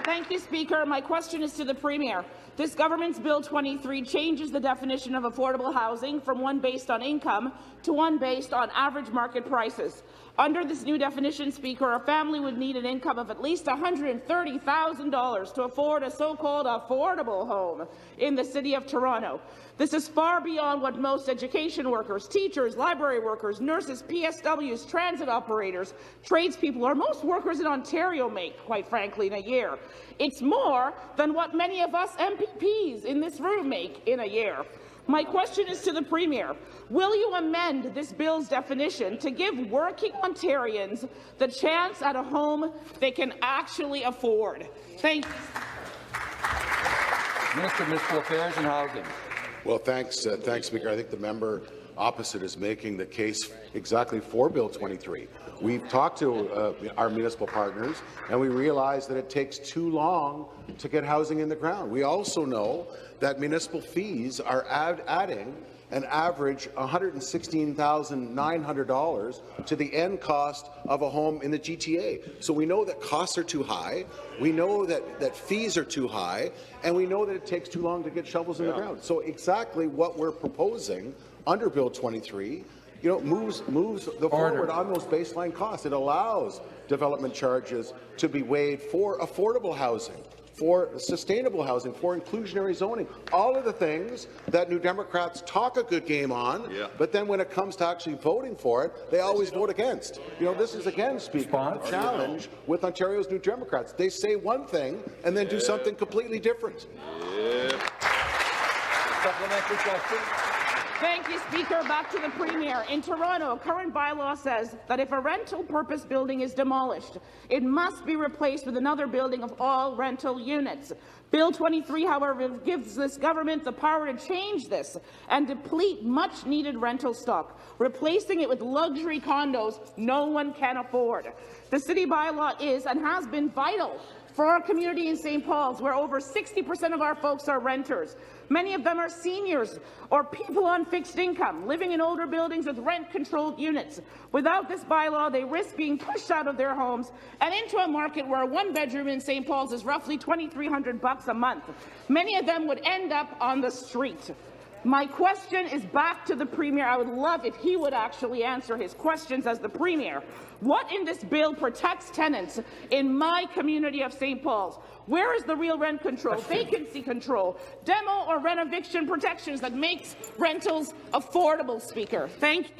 Thank you, Speaker. My question is to the Premier. This government's Bill 23 changes the definition of affordable housing from one based on income to one based on average market prices. Under this new definition, Speaker, a family would need an income of at least $130,000 to afford a so-called affordable home in the City of Toronto. This is far beyond what most education workers, teachers, library workers, nurses, PSWs, transit operators, tradespeople, or most workers in Ontario make, quite frankly, in a year. It's more than what many of us MPPs in this room make in a year. My question is to the Premier. Will you amend this bill's definition to give working Ontarians the chance at a home they can actually afford? Thank you. Minister of Municipal Affairs and Housing. Well, thanks, Speaker. I think the member opposite is making the case exactly for Bill 23. We've talked to our municipal partners, and we realize that it takes too long to get housing in the ground. We also know that municipal fees are adding an average $116,900 to the end cost of a home in the GTA. So we know that costs are too high, we know that fees are too high, and we know that it takes too long to get shovels in the ground. So exactly what we're proposing under Bill 23 moves the forward on those baseline costs. It allows development charges to be waived for affordable housing, for sustainable housing, for inclusionary zoning, all of the things that New Democrats talk a good game on, but then when it comes to actually voting for it, they always vote against. This is, again, Speaker, a challenge with Ontario's New Democrats. They say one thing and then do something completely different. Supplementary question. Thank you, Speaker. Back to the Premier. In Toronto, current bylaw says that if a rental purpose building is demolished, it must be replaced with another building of all rental units. Bill 23, however, gives this government the power to change this and deplete much-needed rental stock, replacing it with luxury condos no one can afford. The city bylaw is and has been vital for our community in St. Paul's, where over 60% of our folks are renters. Many of them are seniors or people on fixed income, living in older buildings with rent-controlled units. Without this bylaw, they risk being pushed out of their homes and into a market where a one-bedroom in St. Paul's is roughly $2,300 a month. Many of them would end up on the street. My question is back to the Premier. I would love if he would actually answer his questions as the Premier. What in this bill protects tenants in my community of St. Paul's? Where is the real rent control, vacancy control, demo or rent eviction protections that makes rentals affordable, Speaker? Thank you.